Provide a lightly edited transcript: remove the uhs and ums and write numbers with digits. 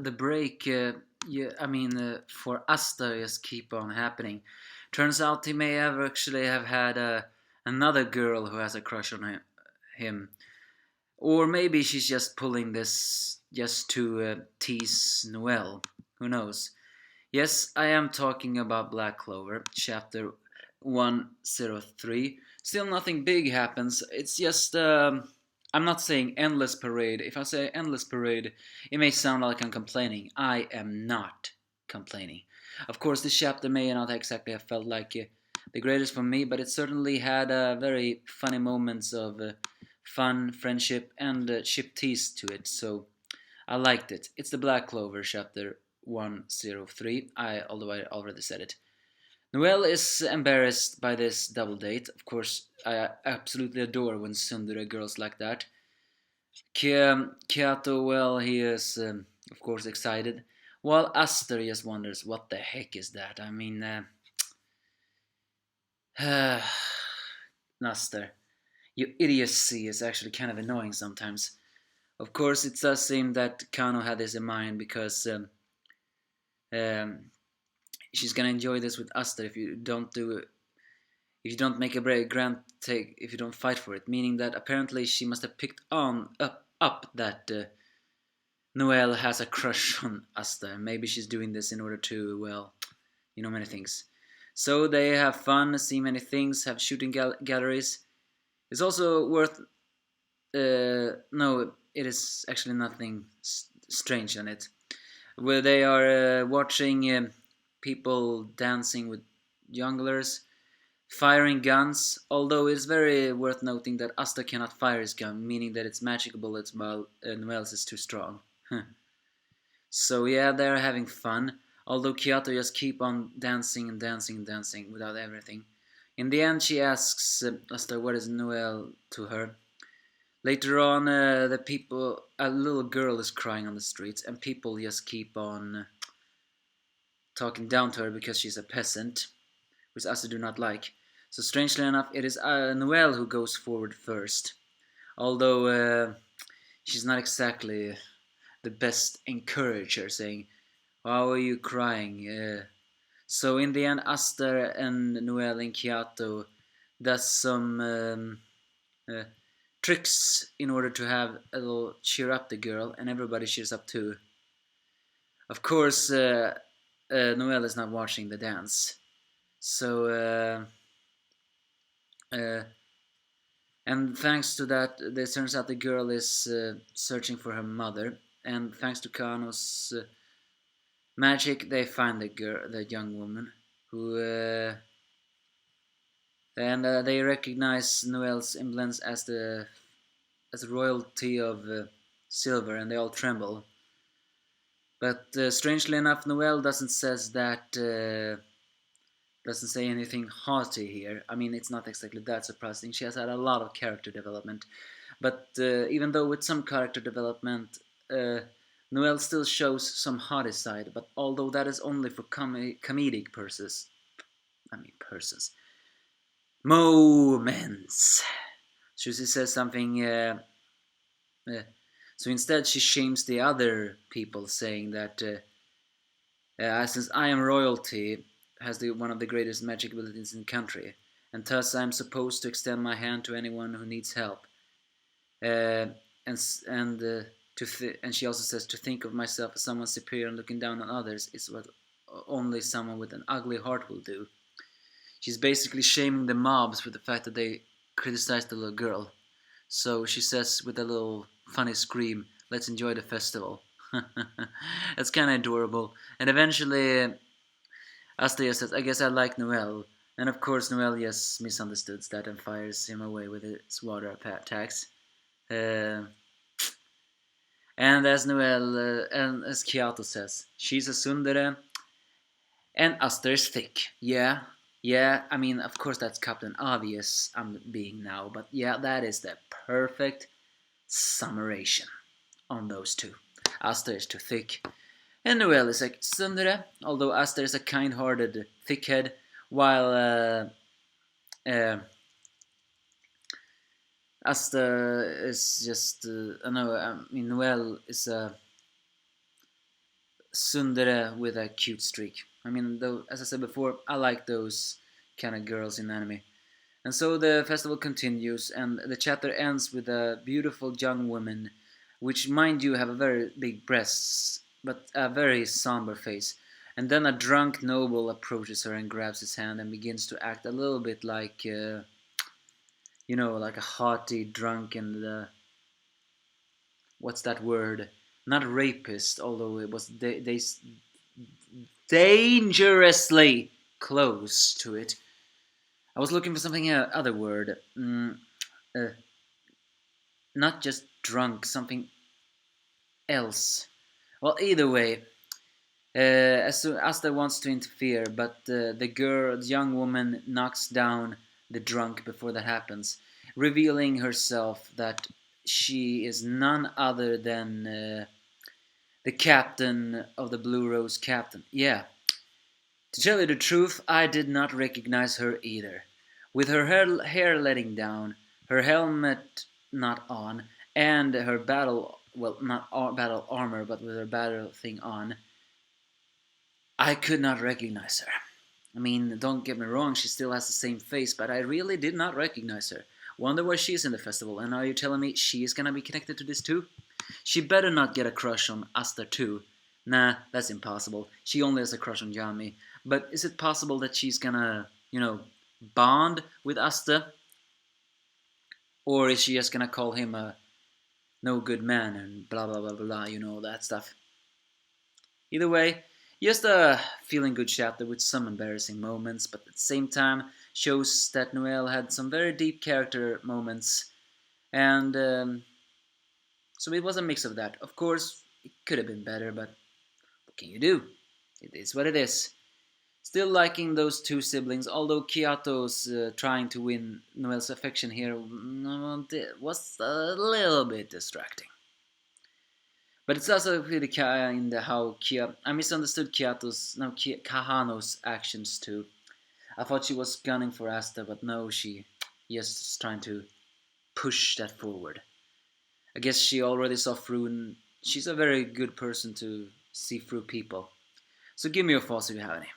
the break, yeah, I mean, for Asta just keep on happening. Turns out he may have actually have had another girl who has a crush on him. Or maybe she's just pulling this just to tease Noelle. Who knows? Yes, I am talking about Black Clover, chapter 103. Still, nothing big happens. It's just. I'm not saying endless parade. If I say endless parade, it may sound like I'm complaining. I am not complaining. Of course, this chapter may not exactly have felt like the greatest for me, but it certainly had very funny moments of fun, friendship, and ship tease to it, so I liked it. It's the Black Clover chapter 103. Although I already said it. Noelle is embarrassed by this double date. Of course, I absolutely adore when Tsundere girls like that. Kyato, well, he is, of course, excited. While Aster just wonders, what the heck is that? I mean, Aster, your idiocy is actually kind of annoying sometimes. Of course, it does seem that Kano had this in mind because um, she's gonna enjoy this with Asta if you don't do it. If you don't make a very grand take, if you don't fight for it, meaning that apparently she must have picked up that Noelle has a crush on Asta. Maybe she's doing this in order to, well, many things. So they have fun, see many things, have shooting galleries. It's also worth. No, it is actually nothing strange in it. Where they are watching people dancing with junglers, firing guns, although it's very worth noting that Asta cannot fire his gun, meaning that it's magical bullets while Noelle's is too strong. So yeah, they're having fun, although Kyoto just keep on dancing and dancing and dancing without everything. In the end, she asks Asta what is Noelle to her. Later on, a little girl is crying on the streets, and people just keep on talking down to her because she's a peasant, which Asta do not like. So strangely enough, it is Noelle who goes forward first, although she's not exactly the best encourager, saying, "How are you crying?" So in the end, Asta and Noelle in Kyoto does some tricks in order to have a little cheer up the girl, and everybody cheers up too. Of course, Noelle is not watching the dance, so and thanks to that, it turns out the girl is searching for her mother, and thanks to Kano's magic, they find the young woman, who and they recognize Noelle's emblems as royalty of silver, and they all tremble. But strangely enough, Noelle doesn't say anything haughty here. I mean, it's not exactly that surprising. She has had a lot of character development, but even though with some character development, Noelle still shows some haughty side. But although that is only for comedic purposes, moments. So she says something. So instead, she shames the other people, saying that since I am royalty, has one of the greatest magic abilities in the country, and thus I am supposed to extend my hand to anyone who needs help. Uh, and and she also says to think of myself as someone superior and looking down on others is what only someone with an ugly heart will do. She's basically shaming the mobs with the fact that they criticized the little girl. So she says with a little funny scream, "Let's enjoy the festival." That's kind of adorable. And eventually, Asta says, "I guess I like Noelle." And of course, Noelle just misunderstands that and fires him away with his water attacks. Uh, and as and as Kyoto says, she's a Tsundere, and Asta is thick. Yeah, I mean, of course that's Captain Obvious I'm being now, but yeah, that is the perfect summation on those two. Asta is too thick, and Noelle is a Tsundere, although Asta is a kind-hearted thickhead, while uh, Asta is just, I mean, Noelle is a Tsundere with a cute streak. I mean, though, as I said before, I like those kind of girls in anime. And so the festival continues, and the chapter ends with a beautiful young woman, which, mind you, have a very big breasts, but a very somber face. And then a drunk noble approaches her and grabs his hand and begins to act a little bit like, like a haughty, drunken, what's that word? Not rapist, although it was dangerously close to it. I was looking for something other word. Uh, Not just drunk, something else. Well, either way, Asta wants to interfere, but the young woman, knocks down the drunk before that happens, revealing herself that she is none other than the captain of the Blue Rose Captain. Yeah, to tell you the truth, I did not recognize her either. With her hair letting down, her helmet not on, and her not battle armor, but with her battle thing on, I could not recognize her. I mean, don't get me wrong, she still has the same face, but I really did not recognize her. Wonder where she is in the festival, and are you telling me she is gonna be connected to this too? She better not get a crush on Asta too. Nah, that's impossible. She only has a crush on Yami. But is it possible that she's gonna, bond with Asta? Or is she just gonna call him a no good man and blah blah blah blah, that stuff? Either way, just a feeling good chapter with some embarrassing moments, but at the same time shows that Noelle had some very deep character moments, and so it was a mix of that. Of course, it could have been better, but what can you do? It is what it is. Still liking those two siblings, although Kyoto's trying to win Noelle's affection here was a little bit distracting. But it's also really kind how I misunderstood Kahano's actions too. I thought she was gunning for Asta, but no, she just trying to push that forward. I guess she already saw through, and she's a very good person to see through people. So give me your thoughts if you have any.